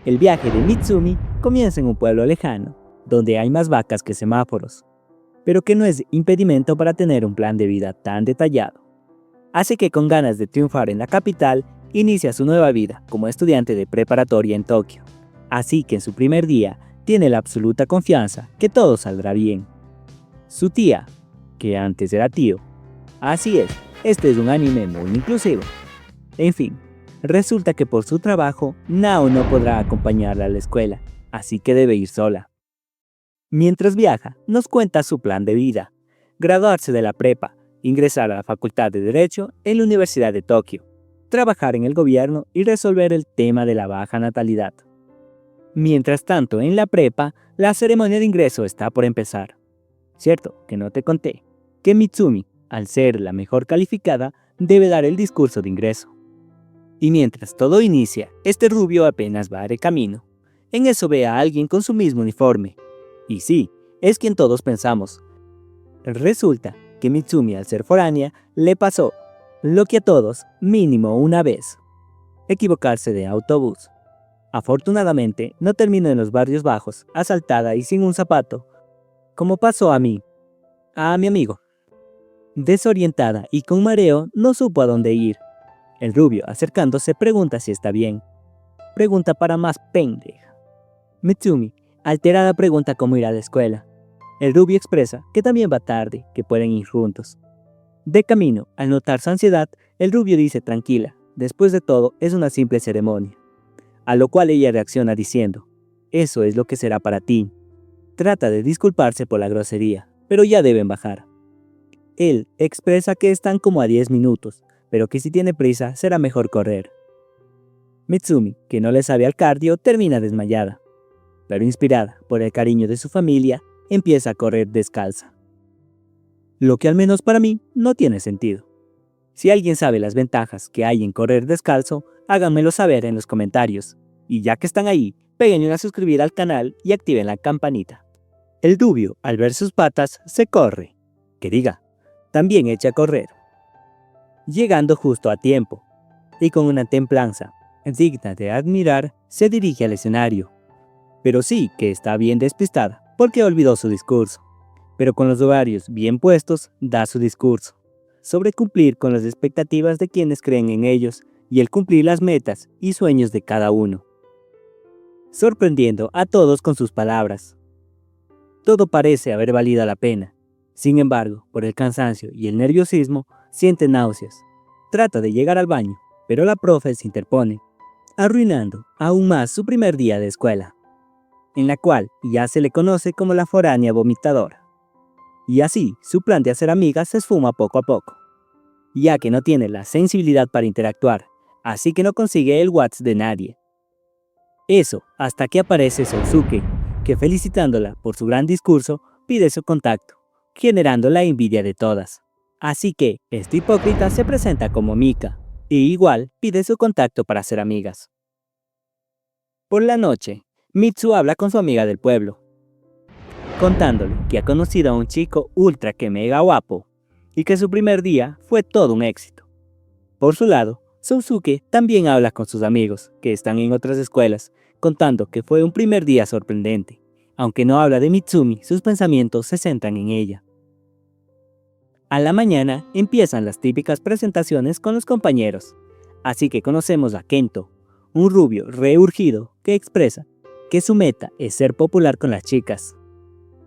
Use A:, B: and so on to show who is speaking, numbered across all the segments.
A: El viaje de Mitsumi comienza en un pueblo lejano, donde hay más vacas que semáforos, pero que no es impedimento para tener un plan de vida tan detallado. Así que con ganas de triunfar en la capital, inicia su nueva vida como estudiante de preparatoria en Tokio. Así que en su primer día, tiene la absoluta confianza que todo saldrá bien. Su tía, que antes era tío. Así es, este es un anime muy inclusivo. En fin, resulta que por su trabajo, Nao no podrá acompañarla a la escuela, así que debe ir sola. Mientras viaja, nos cuenta su plan de vida: graduarse de la prepa, ingresar a la Facultad de Derecho en la Universidad de Tokio, trabajar en el gobierno y resolver el tema de la baja natalidad. Mientras tanto, en la prepa, la ceremonia de ingreso está por empezar. Cierto, que no te conté, que Mitsumi, al ser la mejor calificada, debe dar el discurso de ingreso. Y mientras todo inicia, este rubio apenas va de camino. En eso ve a alguien con su mismo uniforme. Y sí, es quien todos pensamos. Resulta que Mitsumi, al ser foránea, le pasó lo que a todos, mínimo una vez: equivocarse de autobús. Afortunadamente, no terminó en los barrios bajos, asaltada y sin un zapato, como pasó a mi amigo. Desorientada y con mareo, no supo a dónde ir. El rubio, acercándose, pregunta si está bien. Pregunta para más pendeja. Mitsumi, alterada, pregunta cómo ir a la escuela. El rubio expresa que también va tarde, que pueden ir juntos. De camino, al notar su ansiedad, el rubio dice tranquila, después de todo es una simple ceremonia. A lo cual ella reacciona diciendo: eso es lo que será para ti. Trata de disculparse por la grosería, pero ya deben bajar. Él expresa que están como a 10 minutos, pero que si tiene prisa será mejor correr. Mitsumi, que no le sabe al cardio, termina desmayada, pero inspirada por el cariño de su familia, empieza a correr descalza. Lo que al menos para mí no tiene sentido. Si alguien sabe las ventajas que hay en correr descalzo, háganmelo saber en los comentarios. Y ya que están ahí, peguen a suscribir al canal y activen la campanita. El rubio, al ver sus patas, se corre. Que diga, también echa a correr. Llegando justo a tiempo, y con una templanza digna de admirar, se dirige al escenario. Pero sí que está bien despistada, porque olvidó su discurso. Pero con los ovarios bien puestos, da su discurso sobre cumplir con las expectativas de quienes creen en ellos y el cumplir las metas y sueños de cada uno, sorprendiendo a todos con sus palabras. Todo parece haber valido la pena. Sin embargo, por el cansancio y el nerviosismo, siente náuseas. Trata de llegar al baño, pero la profe se interpone, arruinando aún más su primer día de escuela, en la cual ya se le conoce como la foránea vomitadora. Y así, su plan de hacer amigas se esfuma poco a poco, ya que no tiene la sensibilidad para interactuar, así que no consigue el WhatsApp de nadie. Eso hasta que aparece Sousuke, que felicitándola por su gran discurso, pide su contacto, generando la envidia de todas. Así que, esta hipócrita se presenta como Mika, y igual pide su contacto para ser amigas. Por la noche, Mitsu habla con su amiga del pueblo, contándole que ha conocido a un chico ultra que mega guapo, y que su primer día fue todo un éxito. Por su lado, Sousuke también habla con sus amigos, que están en otras escuelas, contando que fue un primer día sorprendente. Aunque no habla de Mitsumi, sus pensamientos se centran en ella. A la mañana empiezan las típicas presentaciones con los compañeros, así que conocemos a Kento, un rubio reurgido que expresa que su meta es ser popular con las chicas.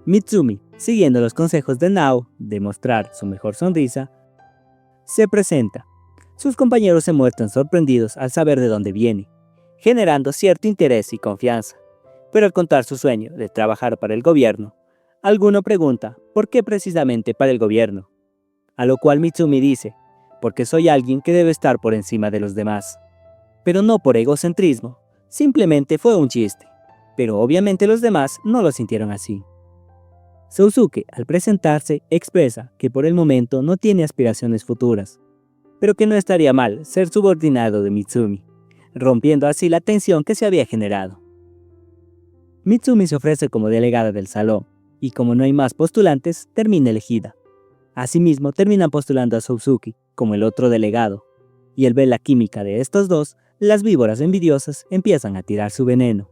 A: Mitsumi, siguiendo los consejos de Nao de mostrar su mejor sonrisa, se presenta. Sus compañeros se muestran sorprendidos al saber de dónde viene, generando cierto interés y confianza. Pero al contar su sueño de trabajar para el gobierno, alguno pregunta por qué precisamente para el gobierno, a lo cual Mitsumi dice: porque soy alguien que debe estar por encima de los demás. Pero no por egocentrismo, simplemente fue un chiste, pero obviamente los demás no lo sintieron así. Sousuke, al presentarse, expresa que por el momento no tiene aspiraciones futuras, pero que no estaría mal ser subordinado de Mitsumi, rompiendo así la tensión que se había generado. Mitsumi se ofrece como delegada del salón, y como no hay más postulantes, termina elegida. Asimismo, terminan postulando a Sousuke como el otro delegado, y al ver la química de estos dos, las víboras envidiosas empiezan a tirar su veneno.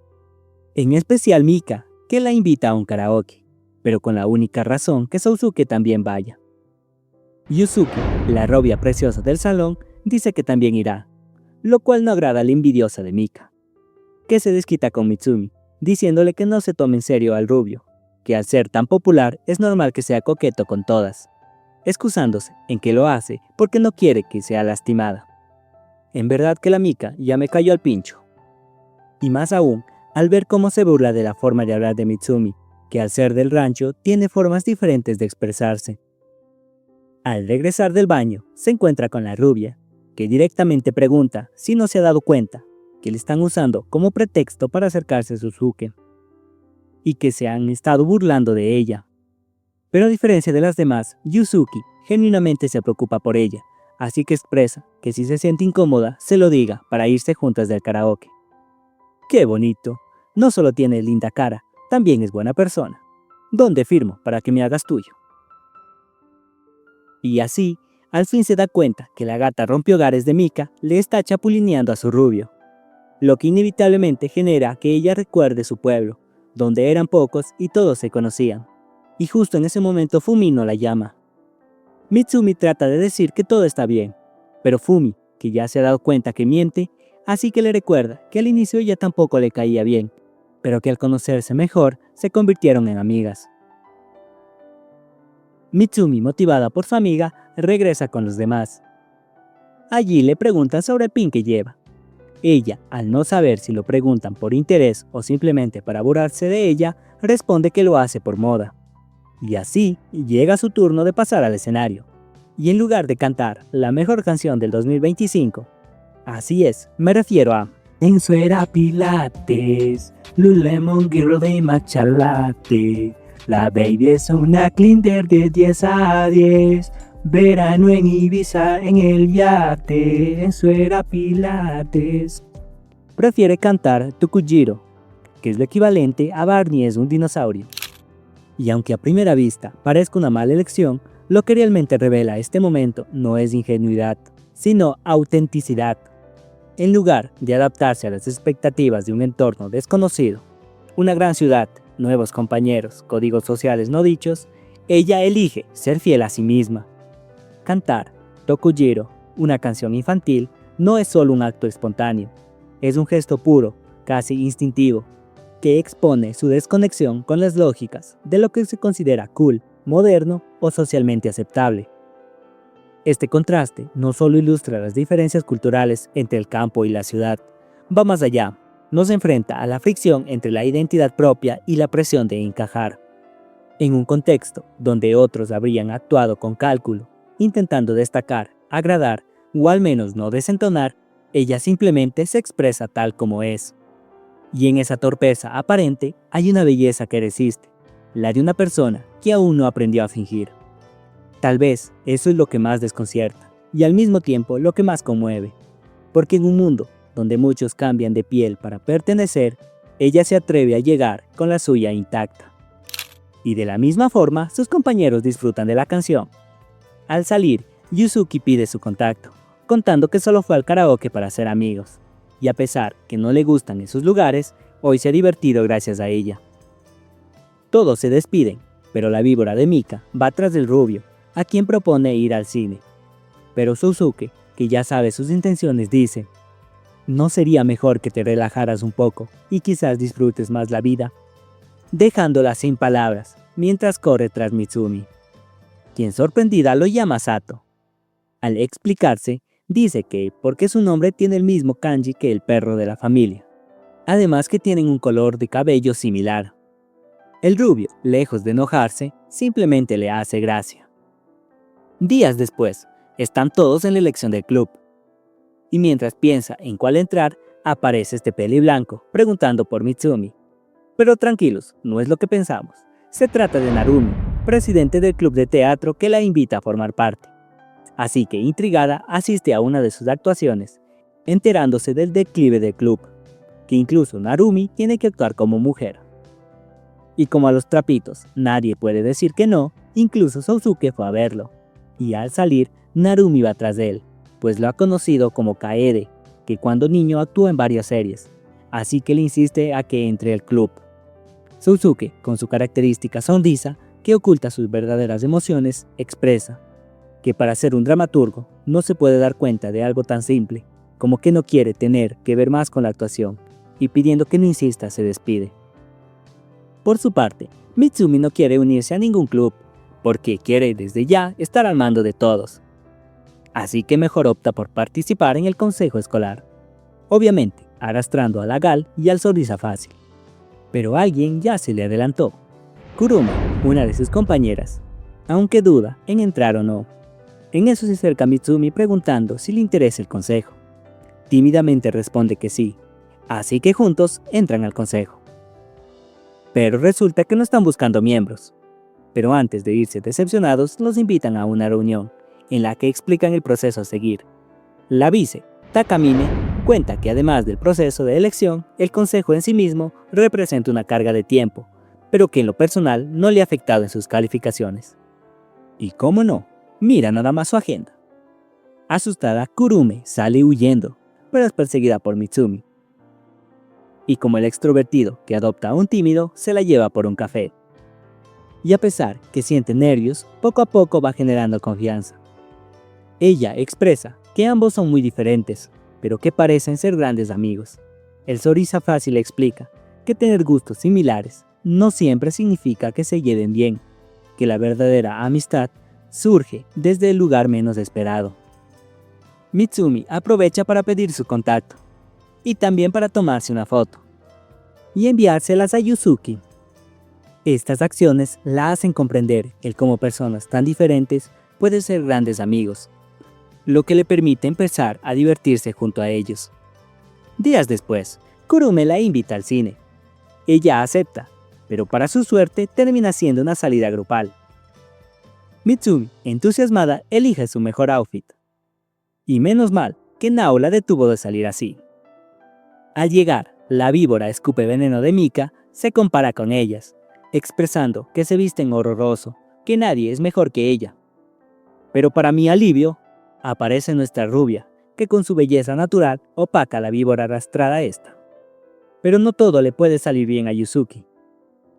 A: En especial Mika, que la invita a un karaoke, pero con la única razón que Sousuke también vaya. Yuzuki, la rubia preciosa del salón, dice que también irá, lo cual no agrada a la envidiosa de Mika, que se desquita con Mitsumi, diciéndole que no se tome en serio al rubio, que al ser tan popular es normal que sea coqueto con todas, excusándose en que lo hace porque no quiere que sea lastimada. En verdad que la Mika ya me cayó al pincho. Y más aún, al ver cómo se burla de la forma de hablar de Mitsumi, que al ser del rancho tiene formas diferentes de expresarse. Al regresar del baño, se encuentra con la rubia, que directamente pregunta si no se ha dado cuenta que le están usando como pretexto para acercarse a Sousuke, y que se han estado burlando de ella. Pero a diferencia de las demás, Yuzuki genuinamente se preocupa por ella, así que expresa que si se siente incómoda, se lo diga para irse juntas del karaoke. ¡Qué bonito! No solo tiene linda cara, también es buena persona. ¿Dónde firmo para que me hagas tuyo? Y así, al fin se da cuenta que la gata rompehogares de Mika le está chapulineando a su rubio, lo que inevitablemente genera que ella recuerde su pueblo, donde eran pocos y todos se conocían. Y justo en ese momento Fumino la llama. Mitsumi trata de decir que todo está bien, pero Fumi, que ya se ha dado cuenta que miente, así que le recuerda que al inicio ella tampoco le caía bien, pero que al conocerse mejor se convirtieron en amigas. Mitsumi, motivada por su amiga, regresa con los demás. Allí le preguntan sobre el pin que lleva. Ella, al no saber si lo preguntan por interés o simplemente para burlarse de ella, responde que lo hace por moda. Y así llega su turno de pasar al escenario. Y en lugar de cantar la mejor canción del 2025, así es, me refiero a Enzo era Pilates, Lululemon Girl de Matcha Latte, la baby es una Clinder de 10 a 10, verano en Ibiza en el yate, Enzo era Pilates. Prefiere cantar Tukujiro, que es lo equivalente a Barney es un dinosaurio. Y aunque a primera vista parezca una mala elección, lo que realmente revela este momento no es ingenuidad, sino autenticidad. En lugar de adaptarse a las expectativas de un entorno desconocido, una gran ciudad, nuevos compañeros, códigos sociales no dichos, ella elige ser fiel a sí misma. Cantar Tokujiro, una canción infantil, no es solo un acto espontáneo, es un gesto puro, casi instintivo, que expone su desconexión con las lógicas de lo que se considera cool, moderno o socialmente aceptable. Este contraste no solo ilustra las diferencias culturales entre el campo y la ciudad, va más allá, nos enfrenta a la fricción entre la identidad propia y la presión de encajar. En un contexto donde otros habrían actuado con cálculo, intentando destacar, agradar o al menos no desentonar, ella simplemente se expresa tal como es. Y en esa torpeza aparente hay una belleza que resiste, la de una persona que aún no aprendió a fingir. Tal vez eso es lo que más desconcierta, y al mismo tiempo lo que más conmueve, porque en un mundo donde muchos cambian de piel para pertenecer, ella se atreve a llegar con la suya intacta. Y de la misma forma, sus compañeros disfrutan de la canción. Al salir, Yuzuki pide su contacto, contando que solo fue al karaoke para ser amigos. Y a pesar que no le gustan esos lugares, hoy se ha divertido gracias a ella. Todos se despiden, pero la víbora de Mika va tras del rubio, a quien propone ir al cine. Pero Sousuke, que ya sabe sus intenciones, dice: ¿no sería mejor que te relajaras un poco y quizás disfrutes más la vida? Dejándola sin palabras, mientras corre tras Mitsumi, quien sorprendida lo llama Sato. Al explicarse, dice que porque su nombre tiene el mismo kanji que el perro de la familia. Además que tienen un color de cabello similar. El rubio, lejos de enojarse, simplemente le hace gracia. Días después, están todos en la elección del club. Y mientras piensa en cuál entrar, aparece este peli blanco, preguntando por Mitsumi. Pero tranquilos, no es lo que pensamos. Se trata de Narumi, presidente del club de teatro que la invita a formar parte. Así que intrigada asiste a una de sus actuaciones, enterándose del declive del club, que incluso Narumi tiene que actuar como mujer. Y como a los trapitos nadie puede decir que no, incluso Sousuke fue a verlo. Y al salir, Narumi va tras de él, pues lo ha conocido como Kaede, que cuando niño actuó en varias series, así que le insiste a que entre al club. Sousuke, con su característica sonrisa que oculta sus verdaderas emociones, expresa que para ser un dramaturgo no se puede dar cuenta de algo tan simple como que no quiere tener que ver más con la actuación, y pidiendo que no insista se despide. Por su parte, Mitsumi no quiere unirse a ningún club, porque quiere desde ya estar al mando de todos. Así que mejor opta por participar en el consejo escolar, obviamente arrastrando a la Gal y al Sonrisa Fácil. Pero alguien ya se le adelantó, Kuruma, una de sus compañeras, aunque duda en entrar o no. En eso se acerca Mitsumi preguntando si le interesa el consejo. Tímidamente responde que sí, así que juntos entran al consejo. Pero resulta que no están buscando miembros. Pero antes de irse decepcionados, los invitan a una reunión, en la que explican el proceso a seguir. La vice, Takamine, cuenta que además del proceso de elección, el consejo en sí mismo representa una carga de tiempo, pero que en lo personal no le ha afectado en sus calificaciones. Y cómo no, mira nada más su agenda. Asustada, Kurume sale huyendo, pero es perseguida por Mitsumi. Y como el extrovertido que adopta a un tímido, se la lleva por un café. Y a pesar que siente nervios, poco a poco va generando confianza. Ella expresa que ambos son muy diferentes, pero que parecen ser grandes amigos. El Sonrisa Fácil explica que tener gustos similares no siempre significa que se lleven bien, que la verdadera amistad surge desde el lugar menos esperado. Mitsumi aprovecha para pedir su contacto, y también para tomarse una foto, y enviárselas a Yuzuki. Estas acciones la hacen comprender el cómo personas tan diferentes pueden ser grandes amigos, lo que le permite empezar a divertirse junto a ellos. Días después, Kurume la invita al cine. Ella acepta, pero para su suerte termina siendo una salida grupal. Mitsumi, entusiasmada, elige su mejor outfit. Y menos mal que Nao la detuvo de salir así. Al llegar, la víbora escupe veneno de Mika se compara con ellas, expresando que se visten horroroso, que nadie es mejor que ella. Pero para mi alivio, aparece nuestra rubia, que con su belleza natural opaca a la víbora arrastrada a esta. Pero no todo le puede salir bien a Yuzuki,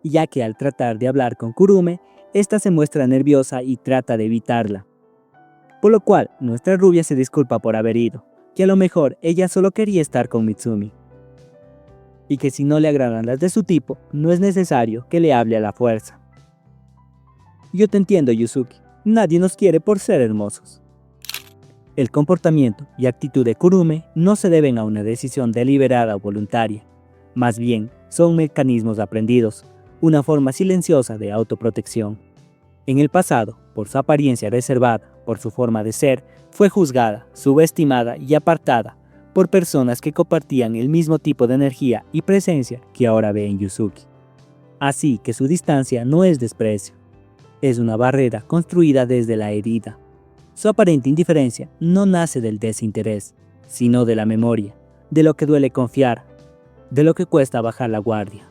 A: ya que al tratar de hablar con Kurume, esta se muestra nerviosa y trata de evitarla. Por lo cual, nuestra rubia se disculpa por haber ido, que a lo mejor ella solo quería estar con Mitsumi. Y que si no le agradan las de su tipo, no es necesario que le hable a la fuerza. Yo te entiendo, Yuzuki, nadie nos quiere por ser hermosos. El comportamiento y actitud de Kurume no se deben a una decisión deliberada o voluntaria, más bien son mecanismos aprendidos, una forma silenciosa de autoprotección. En el pasado, por su apariencia reservada, por su forma de ser, fue juzgada, subestimada y apartada por personas que compartían el mismo tipo de energía y presencia que ahora ve en Yuzuki. Así que su distancia no es desprecio, es una barrera construida desde la herida. Su aparente indiferencia no nace del desinterés, sino de la memoria, de lo que duele confiar, de lo que cuesta bajar la guardia.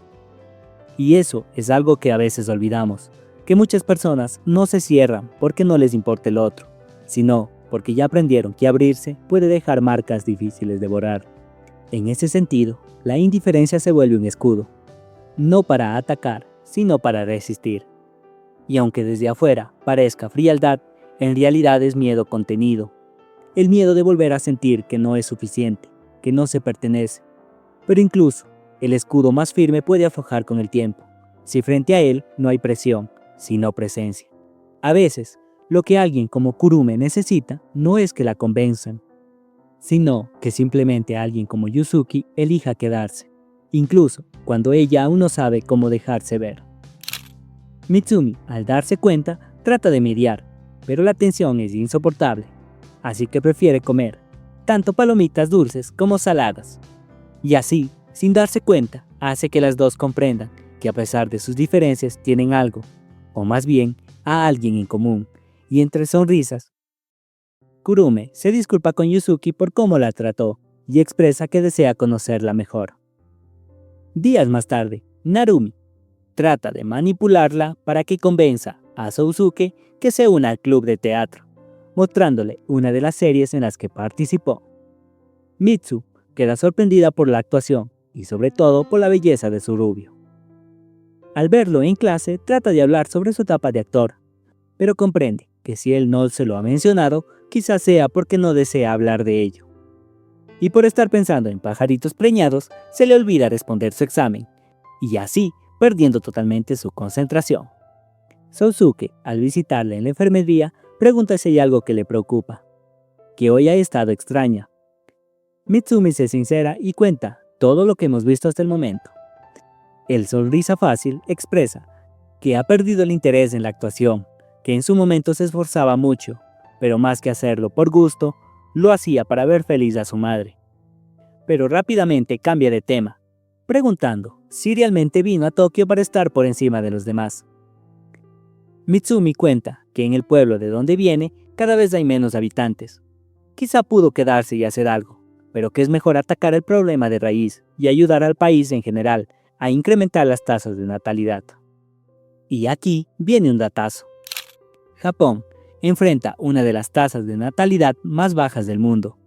A: Y eso es algo que a veces olvidamos, que muchas personas no se cierran porque no les importa el otro, sino porque ya aprendieron que abrirse puede dejar marcas difíciles de borrar. En ese sentido, la indiferencia se vuelve un escudo, no para atacar, sino para resistir. Y aunque desde afuera parezca frialdad, en realidad es miedo contenido. El miedo de volver a sentir que no es suficiente, que no se pertenece. Pero incluso, el escudo más firme puede aflojar con el tiempo, si frente a él no hay presión, sino presencia. A veces, lo que alguien como Kurume necesita no es que la convenzan, sino que simplemente alguien como Yuzuki elija quedarse, incluso cuando ella aún no sabe cómo dejarse ver. Mitsumi, al darse cuenta, trata de mediar, pero la tensión es insoportable, así que prefiere comer, tanto palomitas dulces como saladas. Y así, sin darse cuenta, hace que las dos comprendan que a pesar de sus diferencias tienen algo, o más bien, a alguien en común, y entre sonrisas, Kurume se disculpa con Yuzuki por cómo la trató y expresa que desea conocerla mejor. Días más tarde, Narumi trata de manipularla para que convenza a Sousuke que se una al club de teatro, mostrándole una de las series en las que participó. Mitsu queda sorprendida por la actuación y sobre todo por la belleza de su rubio. Al verlo en clase, trata de hablar sobre su etapa de actor, pero comprende que si él no se lo ha mencionado, quizás sea porque no desea hablar de ello. Y por estar pensando en pajaritos preñados, se le olvida responder su examen, y así perdiendo totalmente su concentración. Sousuke, al visitarle en la enfermería, pregunta si hay algo que le preocupa, que hoy ha estado extraña. Mitsumi se sincera y cuenta todo lo que hemos visto hasta el momento. El sonrisa fácil expresa que ha perdido el interés en la actuación, que en su momento se esforzaba mucho, pero más que hacerlo por gusto, lo hacía para ver feliz a su madre. Pero rápidamente cambia de tema, preguntando si realmente vino a Tokio para estar por encima de los demás. Mitsumi cuenta que en el pueblo de donde viene cada vez hay menos habitantes. Quizá pudo quedarse y hacer algo, pero que es mejor atacar el problema de raíz y ayudar al país en general a incrementar las tasas de natalidad. Y aquí viene un datazo. Japón enfrenta una de las tasas de natalidad más bajas del mundo.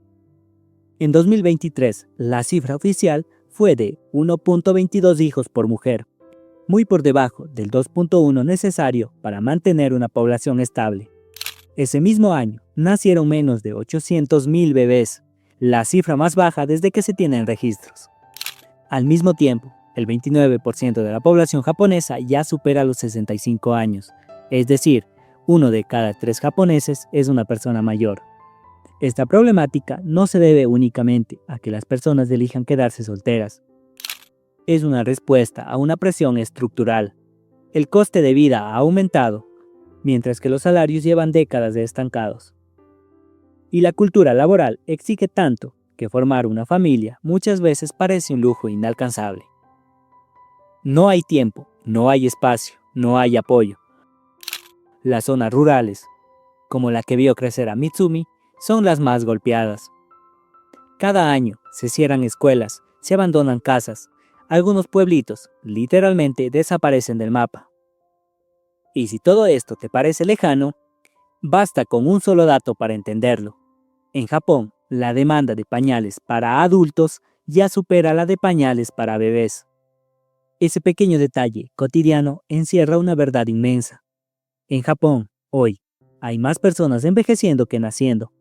A: En 2023, la cifra oficial fue de 1.22 hijos por mujer, muy por debajo del 2.1 necesario para mantener una población estable. Ese mismo año, nacieron menos de 800.000 bebés, la cifra más baja desde que se tienen registros. Al mismo tiempo, el 29% de la población japonesa ya supera los 65 años, es decir, 1 de cada 3 japoneses es una persona mayor. Esta problemática no se debe únicamente a que las personas elijan quedarse solteras. Es una respuesta a una presión estructural. El coste de vida ha aumentado, mientras que los salarios llevan décadas de estancados. Y la cultura laboral exige tanto que formar una familia muchas veces parece un lujo inalcanzable. No hay tiempo, no hay espacio, no hay apoyo. Las zonas rurales, como la que vio crecer a Mitsumi, son las más golpeadas. Cada año se cierran escuelas, se abandonan casas, algunos pueblitos literalmente desaparecen del mapa. Y si todo esto te parece lejano, basta con un solo dato para entenderlo. En Japón, la demanda de pañales para adultos ya supera la de pañales para bebés. Ese pequeño detalle cotidiano encierra una verdad inmensa. En Japón, hoy, hay más personas envejeciendo que naciendo.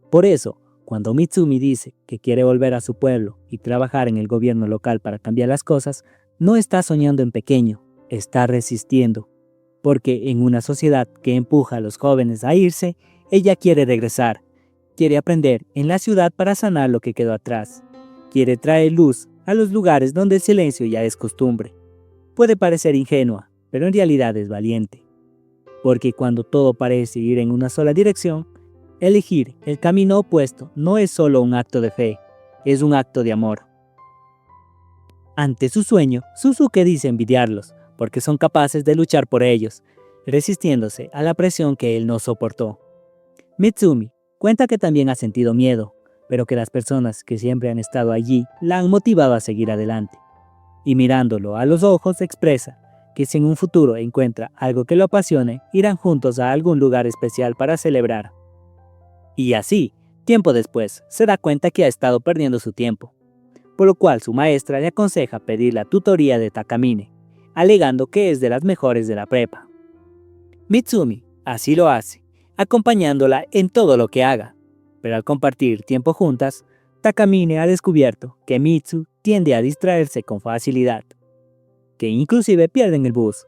A: Por eso, cuando Mitsumi dice que quiere volver a su pueblo y trabajar en el gobierno local para cambiar las cosas, no está soñando en pequeño, está resistiendo. Porque en una sociedad que empuja a los jóvenes a irse, ella quiere regresar. Quiere aprender en la ciudad para sanar lo que quedó atrás. Quiere traer luz a los lugares donde el silencio ya es costumbre. Puede parecer ingenua, pero en realidad es valiente. Porque cuando todo parece ir en una sola dirección, elegir el camino opuesto no es solo un acto de fe, es un acto de amor. Ante su sueño, Sousuke dice envidiarlos, porque son capaces de luchar por ellos, resistiéndose a la presión que él no soportó. Mitsumi cuenta que también ha sentido miedo, pero que las personas que siempre han estado allí la han motivado a seguir adelante. Y mirándolo a los ojos expresa que si en un futuro encuentra algo que lo apasione, irán juntos a algún lugar especial para celebrar. Y así, tiempo después, se da cuenta que ha estado perdiendo su tiempo, por lo cual su maestra le aconseja pedir la tutoría de Takamine, alegando que es de las mejores de la prepa. Mitsumi así lo hace, acompañándola en todo lo que haga, pero al compartir tiempo juntas, Takamine ha descubierto que Mitsu tiende a distraerse con facilidad, que inclusive pierden el bus,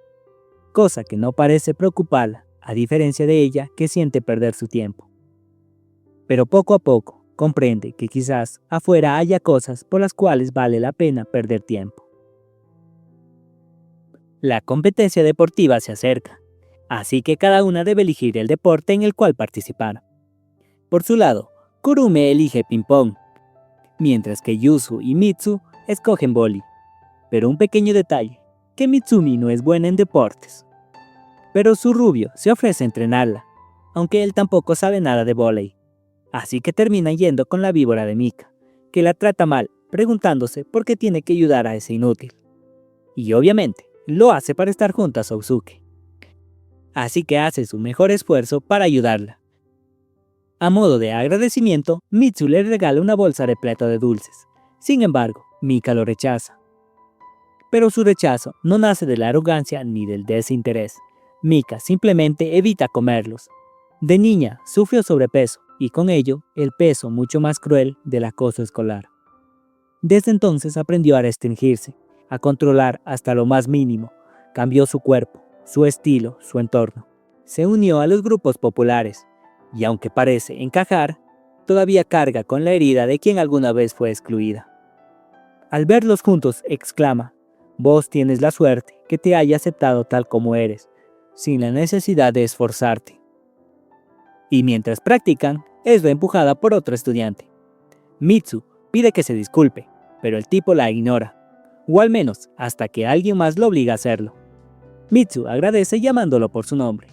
A: cosa que no parece preocuparla, a diferencia de ella que siente perder su tiempo. Pero poco a poco comprende que quizás afuera haya cosas por las cuales vale la pena perder tiempo. La competencia deportiva se acerca, así que cada una debe elegir el deporte en el cual participar. Por su lado, Kurume elige ping-pong, mientras que Yuzu y Mitsu escogen vóley. Pero un pequeño detalle, que Mitsumi no es buena en deportes. Pero su rubio se ofrece a entrenarla, aunque él tampoco sabe nada de vóley. Así que termina yendo con la víbora de Mika, que la trata mal, preguntándose por qué tiene que ayudar a ese inútil. Y obviamente, lo hace para estar junto a Sousuke. Así que hace su mejor esfuerzo para ayudarla. A modo de agradecimiento, Mitsu le regala una bolsa repleta de dulces. Sin embargo, Mika lo rechaza. Pero su rechazo no nace de la arrogancia ni del desinterés. Mika simplemente evita comerlos. De niña sufrió sobrepeso y con ello el peso mucho más cruel del acoso escolar. Desde entonces aprendió a restringirse, a controlar hasta lo más mínimo. Cambió su cuerpo, su estilo, su entorno. Se unió a los grupos populares y aunque parece encajar, todavía carga con la herida de quien alguna vez fue excluida. Al verlos juntos exclama: vos tienes la suerte que te haya aceptado tal como eres, sin la necesidad de esforzarte. Y mientras practican, es reempujada por otro estudiante. Mitsu pide que se disculpe, pero el tipo la ignora, o al menos hasta que alguien más lo obliga a hacerlo. Mitsu agradece llamándolo por su nombre,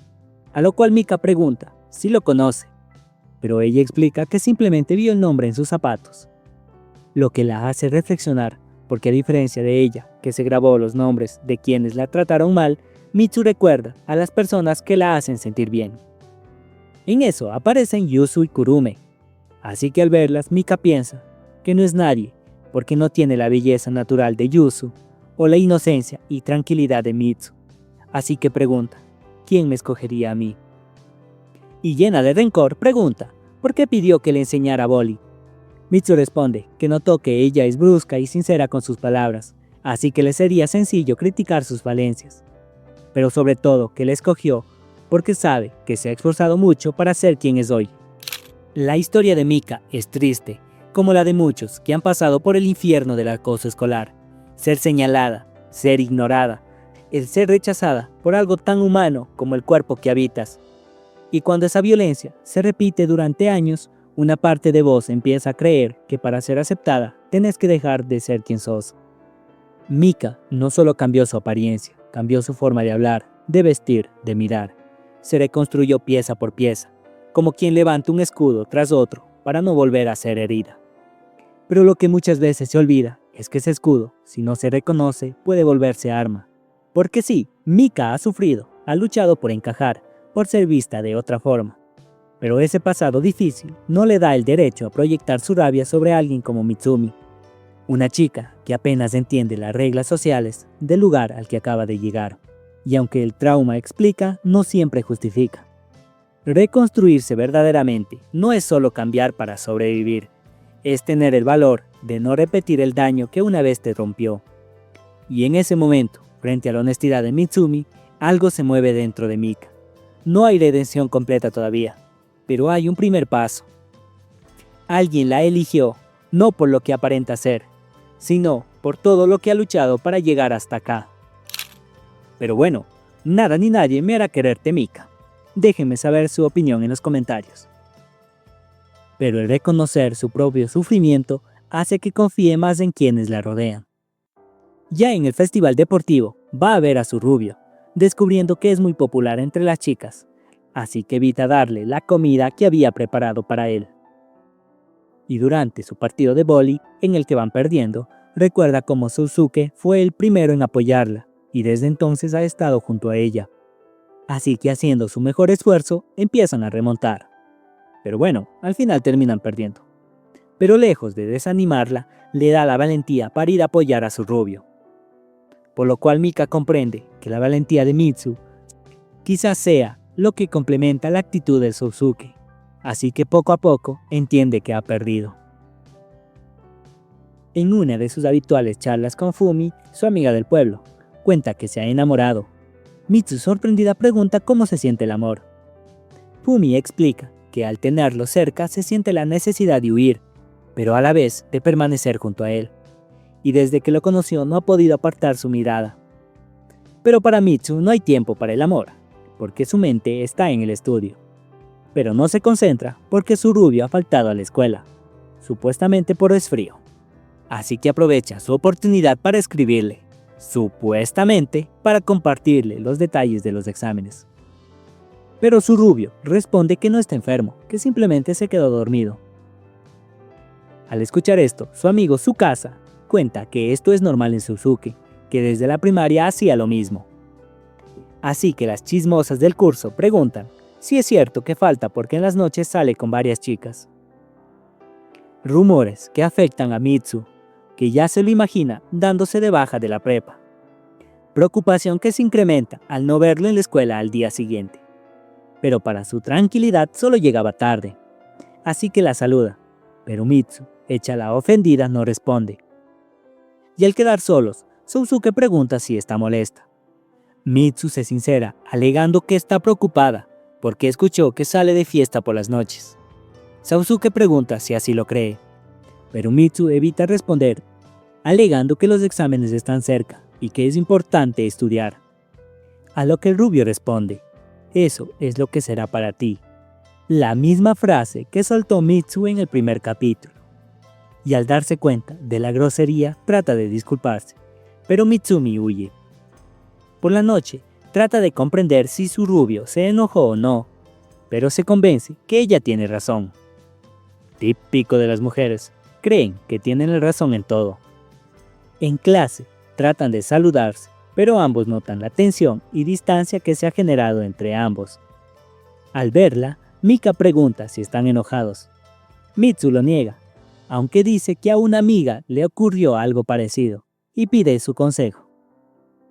A: a lo cual Mika pregunta si lo conoce, pero ella explica que simplemente vio el nombre en sus zapatos, lo que la hace reflexionar, porque a diferencia de ella, que se grabó los nombres de quienes la trataron mal, Mitsu recuerda a las personas que la hacen sentir bien. En eso aparecen Yuzu y Kurume, así que al verlas Mika piensa que no es nadie, porque no tiene la belleza natural de Yuzu o la inocencia y tranquilidad de Mitsu, así que pregunta, ¿quién me escogería a mí? Y llena de rencor pregunta, ¿por qué pidió que le enseñara vóley? Mitsu responde que notó que ella es brusca y sincera con sus palabras, así que le sería sencillo criticar sus falencias. Pero sobre todo que le escogió porque sabe que se ha esforzado mucho para ser quien es hoy. La historia de Mika es triste, como la de muchos que han pasado por el infierno del acoso escolar. Ser señalada, ser ignorada, el ser rechazada por algo tan humano como el cuerpo que habitas. Y cuando esa violencia se repite durante años, una parte de vos empieza a creer que para ser aceptada tenés que dejar de ser quien sos. Mika no solo cambió su apariencia, cambió su forma de hablar, de vestir, de mirar. Se reconstruyó pieza por pieza, como quien levanta un escudo tras otro para no volver a ser herida. Pero lo que muchas veces se olvida es que ese escudo, si no se reconoce, puede volverse arma. Porque sí, Mika ha sufrido, ha luchado por encajar, por ser vista de otra forma. Pero ese pasado difícil no le da el derecho a proyectar su rabia sobre alguien como Mitsumi, una chica que apenas entiende las reglas sociales del lugar al que acaba de llegar. Y aunque el trauma explica, no siempre justifica. Reconstruirse verdaderamente no es solo cambiar para sobrevivir, es tener el valor de no repetir el daño que una vez te rompió. Y en ese momento, frente a la honestidad de Mitsumi, algo se mueve dentro de Mika. No hay redención completa todavía, pero hay un primer paso. Alguien la eligió, no por lo que aparenta ser, sino por todo lo que ha luchado para llegar hasta acá. Pero bueno, nada ni nadie me hará quererte, Mika. Déjenme saber su opinión en los comentarios. Pero el reconocer su propio sufrimiento hace que confíe más en quienes la rodean. Ya en el festival deportivo va a ver a su rubio, descubriendo que es muy popular entre las chicas, así que evita darle la comida que había preparado para él. Y durante su partido de vóley, en el que van perdiendo, recuerda cómo Sousuke fue el primero en apoyarla, y desde entonces ha estado junto a ella. Así que haciendo su mejor esfuerzo, empiezan a remontar. Pero bueno, al final terminan perdiendo. Pero lejos de desanimarla, le da la valentía para ir a apoyar a su rubio. Por lo cual Mika comprende que la valentía de Mitsu quizás sea lo que complementa la actitud de Sousuke. Así que poco a poco entiende que ha perdido. En una de sus habituales charlas con Fumi, su amiga del pueblo, cuenta que se ha enamorado. Mitsu, sorprendida, pregunta cómo se siente el amor. Fumi explica que al tenerlo cerca se siente la necesidad de huir, pero a la vez de permanecer junto a él. Y desde que lo conoció no ha podido apartar su mirada. Pero para Mitsu no hay tiempo para el amor, porque su mente está en el estudio. Pero no se concentra porque su rubio ha faltado a la escuela, supuestamente por resfrío. Así que aprovecha su oportunidad para escribirle, supuestamente para compartirle los detalles de los exámenes. Pero su rubio responde que no está enfermo, que simplemente se quedó dormido. Al escuchar esto, su amigo Tsukasa cuenta que esto es normal en Sousuke, que desde la primaria hacía lo mismo. Así que las chismosas del curso preguntan Sí es cierto que falta porque en las noches sale con varias chicas. Rumores que afectan a Mitsu, que ya se lo imagina dándose de baja de la prepa. Preocupación que se incrementa al no verlo en la escuela al día siguiente. Pero para su tranquilidad solo llegaba tarde, así que la saluda, pero Mitsu, hecha la ofendida, no responde. Y al quedar solos, Sousuke pregunta si está molesta. Mitsu se sincera, alegando que está preocupada, porque escuchó que sale de fiesta por las noches. Sousuke pregunta si así lo cree, pero Mitsu evita responder, alegando que los exámenes están cerca y que es importante estudiar. A lo que el rubio responde, eso es lo que será para ti. La misma frase que soltó Mitsu en el primer capítulo. Y al darse cuenta de la grosería, trata de disculparse, pero Mitsumi huye. Por la noche, trata de comprender si su rubio se enojó o no, pero se convence que ella tiene razón. Típico de las mujeres, creen que tienen la razón en todo. En clase, tratan de saludarse, pero ambos notan la tensión y distancia que se ha generado entre ambos. Al verla, Mika pregunta si están enojados. Mitsu lo niega, aunque dice que a una amiga le ocurrió algo parecido, y pide su consejo.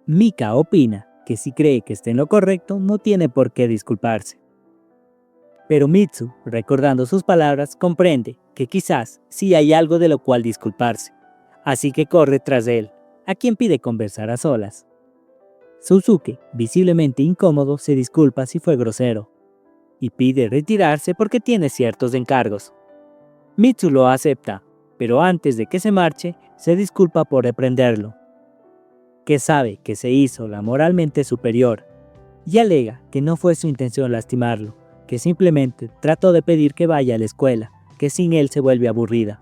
A: Mika opina que si cree que está en lo correcto, no tiene por qué disculparse. Pero Mitsu, recordando sus palabras, comprende que quizás sí hay algo de lo cual disculparse, así que corre tras él, a quien pide conversar a solas. Sousuke, visiblemente incómodo, se disculpa si fue grosero, y pide retirarse porque tiene ciertos encargos. Mitsu lo acepta, pero antes de que se marche, se disculpa por reprenderlo, que sabe que se hizo la moralmente superior, y alega que no fue su intención lastimarlo, que simplemente trató de pedir que vaya a la escuela, que sin él se vuelve aburrida.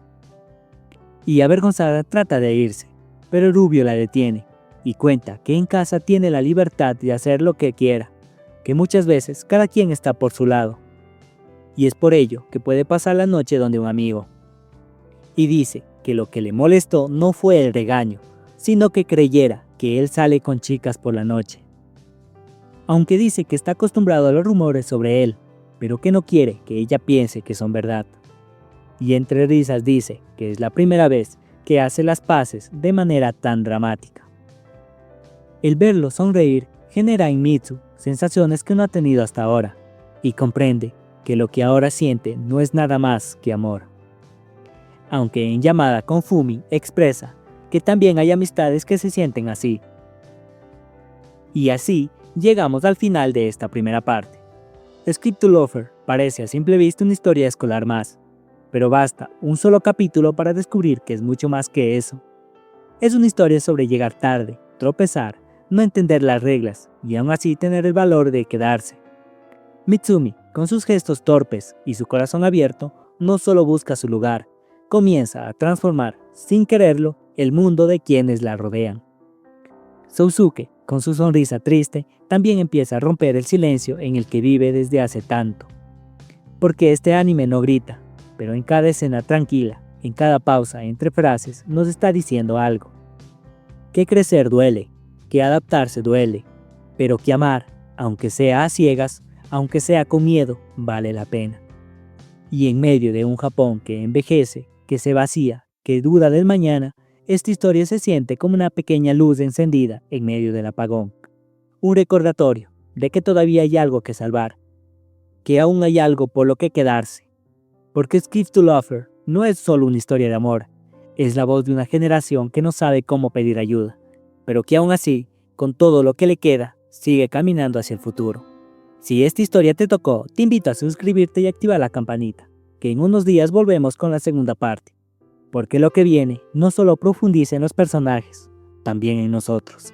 A: Y avergonzada trata de irse, pero Rubio la detiene, y cuenta que en casa tiene la libertad de hacer lo que quiera, que muchas veces cada quien está por su lado, y es por ello que puede pasar la noche donde un amigo. Y dice que lo que le molestó no fue el regaño, sino que creyera que él sale con chicas por la noche. Aunque dice que está acostumbrado a los rumores sobre él, pero que no quiere que ella piense que son verdad. Y entre risas dice que es la primera vez que hace las paces de manera tan dramática. El verlo sonreír genera en Mitsu sensaciones que no ha tenido hasta ahora, y comprende que lo que ahora siente no es nada más que amor. Aunque en llamada con Fumi expresa que también hay amistades que se sienten así. Y así llegamos al final de esta primera parte. Script to Lover parece a simple vista una historia escolar más, pero basta un solo capítulo para descubrir que es mucho más que eso. Es una historia sobre llegar tarde, tropezar, no entender las reglas y aún así tener el valor de quedarse. Mitsumi, con sus gestos torpes y su corazón abierto, no solo busca su lugar, comienza a transformar, sin quererlo, el mundo de quienes la rodean. Sousuke, con su sonrisa triste, también empieza a romper el silencio en el que vive desde hace tanto. Porque este anime no grita, pero en cada escena tranquila, en cada pausa entre frases, nos está diciendo algo. Que crecer duele, que adaptarse duele, pero que amar, aunque sea a ciegas, aunque sea con miedo, vale la pena. Y en medio de un Japón que envejece, que se vacía, que duda del mañana, esta historia se siente como una pequeña luz encendida en medio del apagón. Un recordatorio de que todavía hay algo que salvar, que aún hay algo por lo que quedarse. Porque Script to Lover no es solo una historia de amor, es la voz de una generación que no sabe cómo pedir ayuda, pero que aún así, con todo lo que le queda, sigue caminando hacia el futuro. Si esta historia te tocó, te invito a suscribirte y activar la campanita, que en unos días volvemos con la segunda parte, porque lo que viene no solo profundiza en los personajes, también en nosotros.